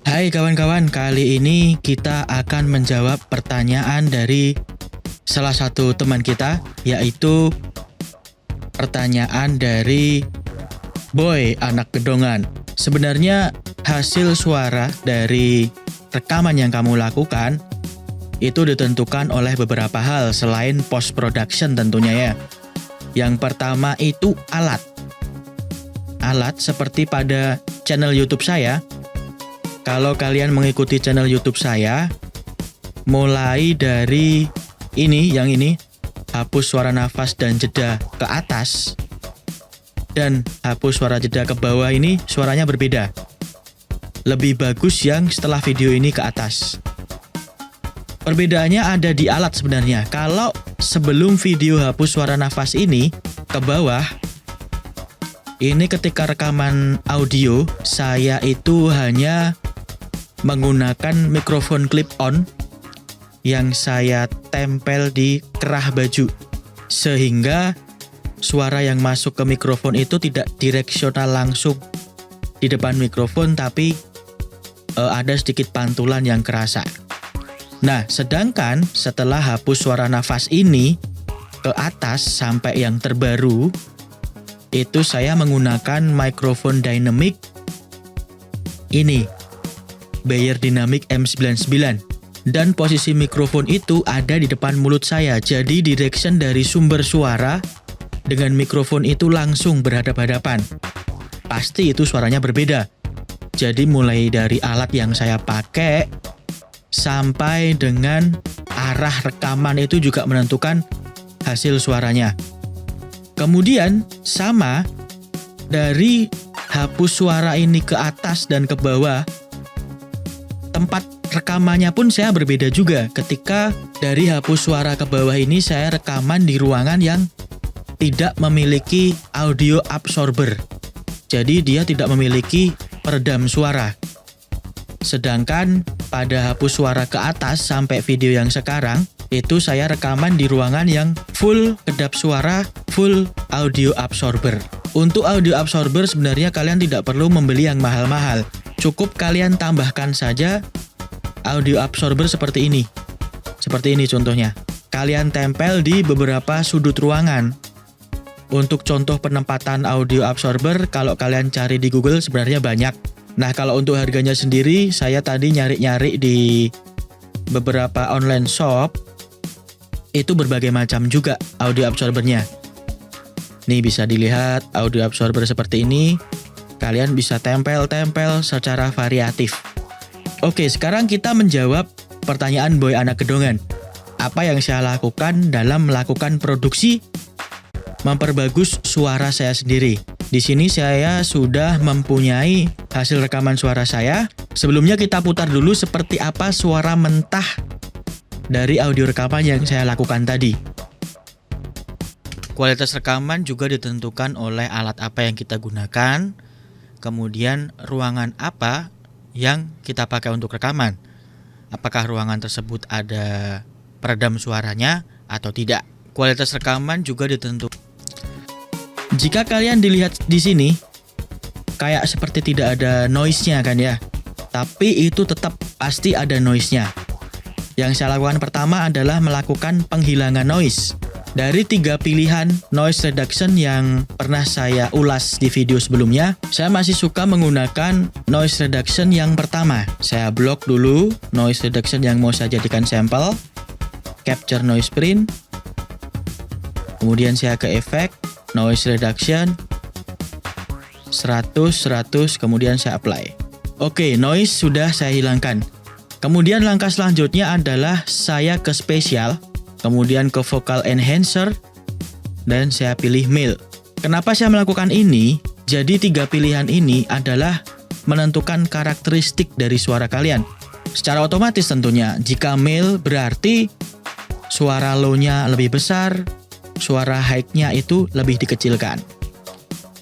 Hai kawan-kawan, kali ini kita akan menjawab pertanyaan dari salah satu teman kita, yaitu pertanyaan dari Boy anak gedongan. Sebenarnya hasil suara dari rekaman yang kamu lakukan itu ditentukan oleh beberapa hal selain post production tentunya ya. Yang pertama itu alat. Alat seperti pada channel YouTube saya. Kalau kalian mengikuti channel YouTube saya, mulai dari yang ini, hapus suara nafas dan jeda ke atas, dan hapus suara jeda ke bawah ini suaranya berbeda. Lebih bagus yang setelah video ini ke atas. Perbedaannya ada di alat sebenarnya. Kalau sebelum video hapus suara nafas ini ke bawah, ini ketika rekaman audio, saya itu hanya menggunakan mikrofon clip-on yang saya tempel di kerah baju, sehingga suara yang masuk ke mikrofon itu tidak direksional langsung di depan mikrofon, tapi ada sedikit pantulan yang kerasa. Nah, sedangkan setelah hapus suara nafas ini ke atas sampai yang terbaru, itu saya menggunakan mikrofon dynamic ini, Beyer Dynamic M99, dan posisi mikrofon itu ada di depan mulut saya. Jadi direction dari sumber suara dengan mikrofon itu langsung berhadap-hadapan. Pasti itu suaranya berbeda. Jadi mulai dari alat yang saya pakai sampai dengan arah rekaman itu juga menentukan hasil suaranya. Kemudian sama dari hapus suara ini ke atas dan ke bawah, tempat rekamannya pun saya berbeda juga. Ketika dari hapus suara ke bawah ini saya rekaman di ruangan yang tidak memiliki audio absorber. Jadi dia tidak memiliki peredam suara. Sedangkan pada hapus suara ke atas sampai video yang sekarang, itu saya rekaman di ruangan yang full kedap suara, full audio absorber. Untuk audio absorber sebenarnya kalian tidak perlu membeli yang mahal-mahal. Cukup kalian tambahkan saja audio absorber seperti ini. Seperti ini contohnya. Kalian tempel di beberapa sudut ruangan. Untuk contoh penempatan audio absorber, kalau kalian cari di Google sebenarnya banyak. Nah, kalau untuk harganya sendiri, saya tadi nyari-nyari di beberapa online shop, itu berbagai macam juga audio absorbernya. Nih bisa dilihat audio absorber seperti ini. Kalian bisa tempel-tempel secara variatif. Oke, sekarang kita menjawab pertanyaan Boy anak gedongan. Apa yang saya lakukan dalam melakukan produksi memperbagus suara saya sendiri? Di sini saya sudah mempunyai hasil rekaman suara saya. Sebelumnya kita putar dulu seperti apa suara mentah dari audio rekaman yang saya lakukan tadi. Kualitas rekaman juga ditentukan oleh alat apa yang kita gunakan, kemudian ruangan apa yang kita pakai untuk rekaman. Apakah ruangan tersebut ada peredam suaranya atau tidak. Kualitas rekaman juga ditentukan. Jika kalian dilihat di sini, kayak seperti tidak ada noise-nya kan ya. Tapi itu tetap pasti ada noise-nya. Yang saya lakukan pertama adalah melakukan penghilangan noise. Dari 3 pilihan noise reduction yang pernah saya ulas di video sebelumnya, saya masih suka menggunakan noise reduction yang pertama. Saya blok dulu noise reduction yang mau saya jadikan sampel, capture noise print, kemudian saya ke efek, noise reduction, 100, kemudian saya apply. Oke, noise sudah saya hilangkan. Kemudian langkah selanjutnya adalah saya ke spesial, kemudian ke vocal enhancer, dan saya pilih male. Kenapa saya melakukan ini? Jadi 3 pilihan ini adalah menentukan karakteristik dari suara kalian. Secara otomatis tentunya, jika male berarti suara low-nya lebih besar, suara high-nya itu lebih dikecilkan.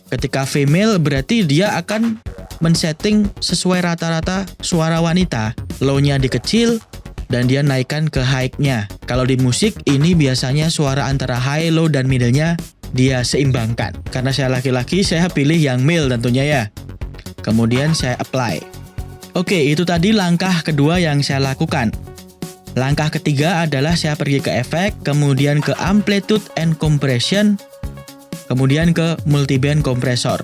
Ketika female berarti dia akan men-setting sesuai rata-rata suara wanita. Low-nya dikecil dan dia naikkan ke high-nya. Kalau di musik ini biasanya suara antara high, low, dan middle-nya dia seimbangkan. Karena saya laki-laki, saya pilih yang male tentunya ya. Kemudian saya apply. Oke, itu tadi langkah kedua yang saya lakukan. Langkah ketiga adalah saya pergi ke efek, kemudian ke amplitude and compression, kemudian ke multiband kompresor.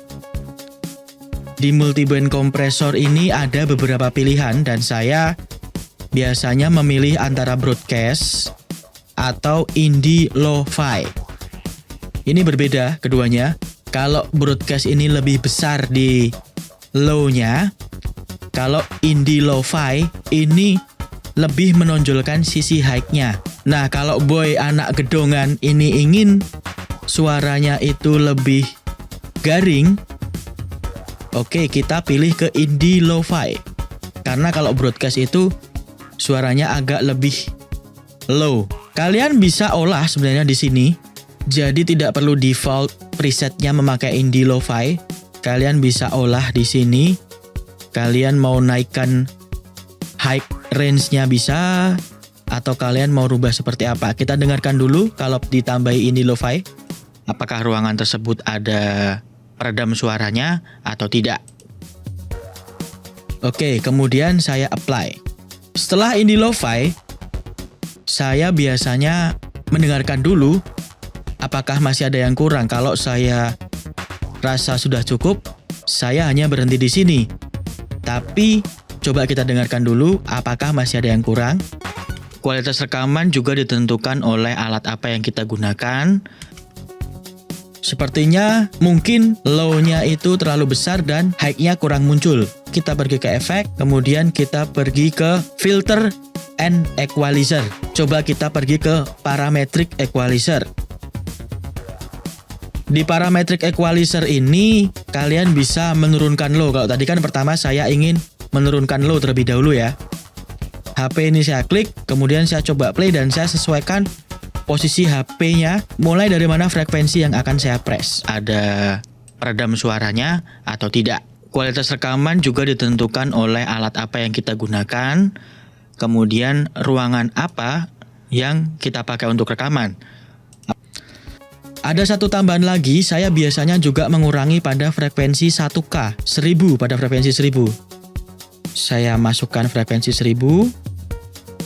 Di multiband kompresor ini ada beberapa pilihan dan saya biasanya memilih antara broadcast atau indie lo-fi. Ini berbeda keduanya. Kalau broadcast ini lebih besar di low-nya, kalau indie lo-fi ini lebih menonjolkan sisi high-nya. Nah, kalau boy anak gedongan ini ingin suaranya itu lebih garing, oke, kita pilih ke indie lo-fi. Karena kalau broadcast itu suaranya agak lebih low. Kalian bisa olah sebenarnya di sini. Jadi tidak perlu default presetnya memakai indie lo-fi. Kalian bisa olah di sini. Kalian mau naikkan high range-nya bisa, atau kalian mau rubah seperti apa. Kita dengarkan dulu kalau ditambahi indie lo-fi. Apakah ruangan tersebut ada peredam suaranya atau tidak. Oke, kemudian saya apply. Setelah indie lo-fi, saya biasanya mendengarkan dulu apakah masih ada yang kurang. Kalau saya rasa sudah cukup, saya hanya berhenti di sini. Tapi coba kita dengarkan dulu apakah masih ada yang kurang. Kualitas rekaman juga ditentukan oleh alat apa yang kita gunakan. Sepertinya mungkin low-nya itu terlalu besar dan high-nya kurang muncul. Kita pergi ke efek, kemudian kita pergi ke filter and equalizer. Coba kita pergi ke parametric equalizer. Di parametric equalizer ini kalian bisa menurunkan low. Kalau tadi kan pertama saya ingin menurunkan low terlebih dahulu ya. HP ini saya klik, kemudian saya coba play dan saya sesuaikan posisi HP-nya mulai dari mana frekuensi yang akan saya press. Ada peredam suaranya atau tidak. Kualitas rekaman juga ditentukan oleh alat apa yang kita gunakan, kemudian ruangan apa yang kita pakai untuk rekaman. Ada satu tambahan lagi, saya biasanya juga mengurangi pada frekuensi 1K, 1000 pada frekuensi 1000. Saya masukkan frekuensi 1000,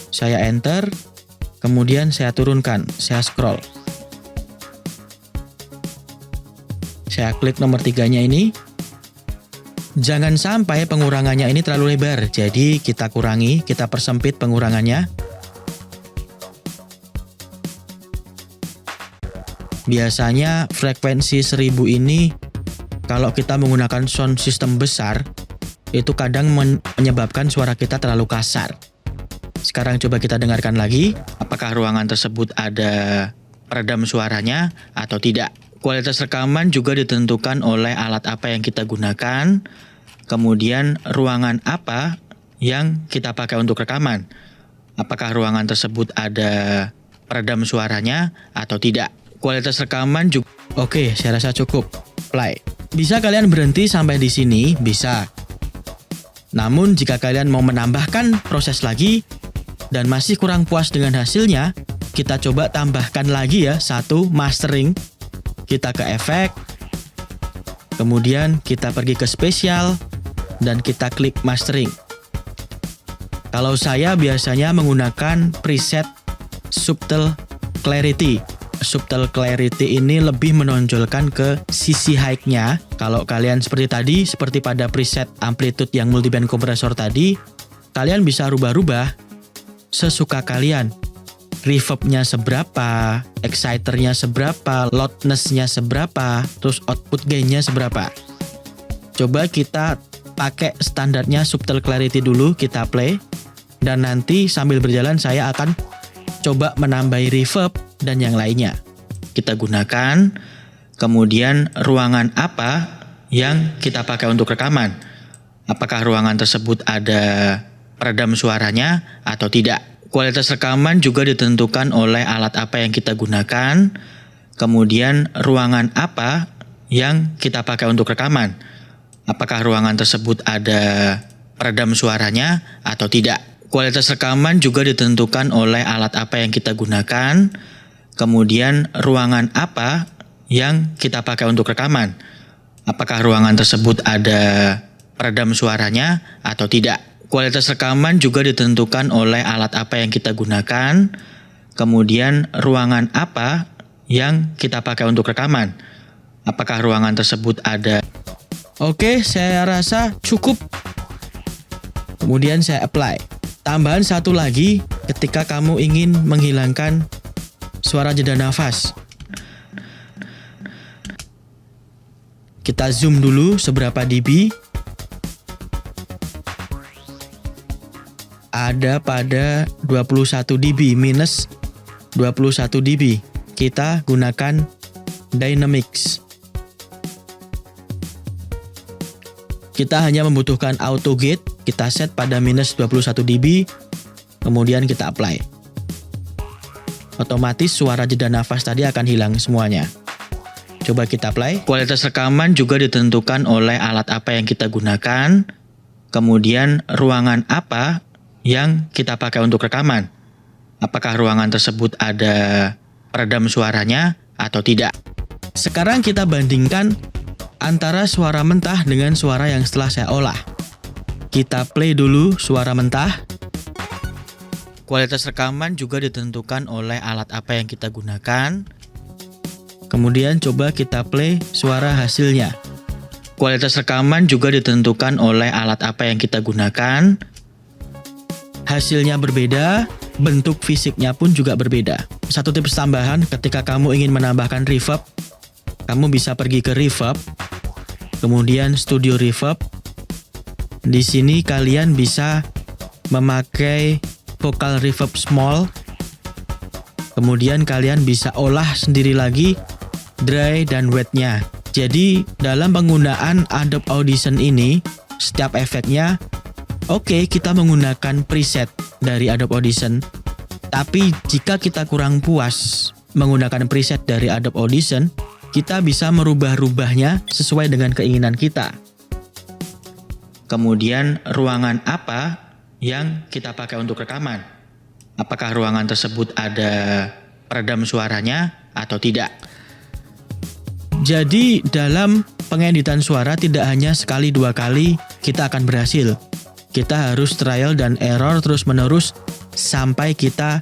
saya enter, kemudian saya turunkan, saya scroll. Saya klik nomor 3-nya ini. Jangan sampai pengurangannya ini terlalu lebar, jadi kita kurangi, kita persempit pengurangannya. Biasanya frekuensi 1000 ini kalau kita menggunakan sound system besar itu kadang menyebabkan suara kita terlalu kasar. Sekarang coba kita dengarkan lagi apakah ruangan tersebut ada peredam suaranya atau tidak. Kualitas rekaman juga ditentukan oleh alat apa yang kita gunakan, kemudian ruangan apa yang kita pakai untuk rekaman. Apakah ruangan tersebut ada peredam suaranya atau tidak. Kualitas rekaman juga. Oke, saya rasa cukup. Play. Bisa kalian berhenti sampai di sini? Bisa. Namun jika kalian mau menambahkan proses lagi dan masih kurang puas dengan hasilnya, kita coba tambahkan lagi ya satu mastering. Kita ke efek, kemudian kita pergi ke spesial dan kita klik mastering. Kalau saya biasanya menggunakan preset subtle clarity. Subtle clarity ini lebih menonjolkan ke sisi high-nya. Kalau kalian seperti tadi, seperti pada preset amplitude yang multiband kompresor tadi, kalian bisa rubah-rubah sesuka kalian. Reverb-nya seberapa, exciter-nya seberapa, loudness-nya seberapa, terus output gain-nya seberapa. Coba kita pakai standarnya subtle clarity dulu, kita play. Dan nanti sambil berjalan saya akan coba menambahi reverb dan yang lainnya. Kita gunakan, kemudian ruangan apa yang kita pakai untuk rekaman. Apakah ruangan tersebut ada peredam suaranya atau tidak. Kualitas rekaman juga ditentukan oleh alat apa yang kita gunakan, kemudian ruangan apa yang kita pakai untuk rekaman. Apakah ruangan tersebut ada peredam suaranya atau tidak. Kualitas rekaman juga ditentukan oleh alat apa yang kita gunakan, kemudian ruangan apa yang kita pakai untuk rekaman. Apakah ruangan tersebut ada peredam suaranya atau tidak. Kualitas rekaman juga ditentukan oleh alat apa yang kita gunakan, kemudian ruangan apa yang kita pakai untuk rekaman. Apakah ruangan tersebut ada? Oke, saya rasa cukup. Kemudian saya apply. Tambahan satu lagi ketika kamu ingin menghilangkan suara jeda nafas. Kita zoom dulu seberapa dB. Ada pada 21 dB, minus 21 dB. Kita gunakan Dynamics. Kita hanya membutuhkan auto gate, kita set pada minus 21 dB, kemudian kita apply. Otomatis suara jeda nafas tadi akan hilang semuanya. Coba kita play. Kualitas rekaman juga ditentukan oleh alat apa yang kita gunakan, kemudian ruangan apa yang kita pakai untuk rekaman. Apakah ruangan tersebut ada peredam suaranya atau tidak. Sekarang kita bandingkan antara suara mentah dengan suara yang setelah saya olah. Kita play dulu suara mentah. Kualitas rekaman juga ditentukan oleh alat apa yang kita gunakan. Kemudian coba kita play suara hasilnya. Kualitas rekaman juga ditentukan oleh alat apa yang kita gunakan. Hasilnya berbeda, bentuk fisiknya pun juga berbeda. Satu tips tambahan, ketika kamu ingin menambahkan reverb, kamu bisa pergi ke reverb, kemudian studio reverb. Di sini kalian bisa memakai vocal reverb small. Kemudian kalian bisa olah sendiri lagi dry dan wetnya. Jadi dalam penggunaan Adobe Audition ini, setiap efeknya, oke, kita menggunakan preset dari Adobe Audition. Tapi jika kita kurang puas menggunakan preset dari Adobe Audition, kita bisa merubah-rubahnya sesuai dengan keinginan kita. Kemudian ruangan apa yang kita pakai untuk rekaman? Apakah ruangan tersebut ada peredam suaranya atau tidak? Jadi dalam pengeditan suara tidak hanya sekali dua kali kita akan berhasil. Kita harus trial dan error terus menerus sampai kita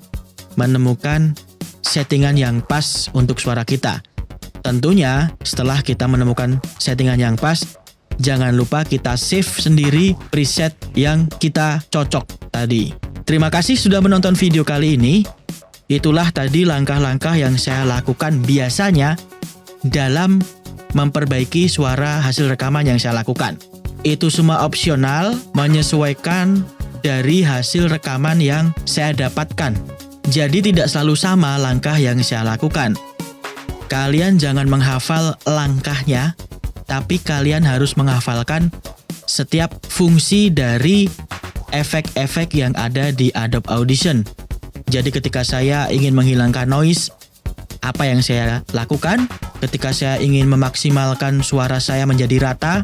menemukan settingan yang pas untuk suara kita. Tentunya setelah kita menemukan settingan yang pas, jangan lupa kita save sendiri preset yang kita cocok tadi. Terima kasih sudah menonton video kali ini. Itulah tadi langkah-langkah yang saya lakukan biasanya dalam memperbaiki suara hasil rekaman yang saya lakukan. Itu semua opsional, menyesuaikan dari hasil rekaman yang saya dapatkan. Jadi tidak selalu sama langkah yang saya lakukan. Kalian jangan menghafal langkahnya, tapi kalian harus menghafalkan setiap fungsi dari efek-efek yang ada di Adobe Audition. Jadi ketika saya ingin menghilangkan noise, apa yang saya lakukan? Ketika saya ingin memaksimalkan suara saya menjadi rata,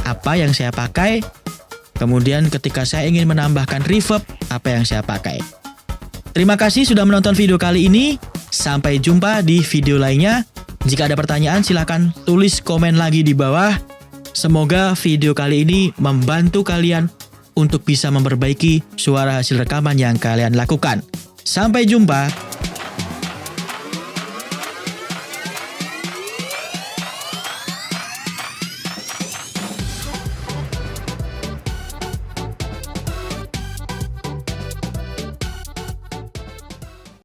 apa yang saya pakai? Kemudian ketika saya ingin menambahkan reverb, apa yang saya pakai? Terima kasih sudah menonton video kali ini. Sampai jumpa di video lainnya. Jika ada pertanyaan silahkan tulis komen lagi di bawah. Semoga video kali ini membantu kalian untuk bisa memperbaiki suara hasil rekaman yang kalian lakukan. Sampai jumpa.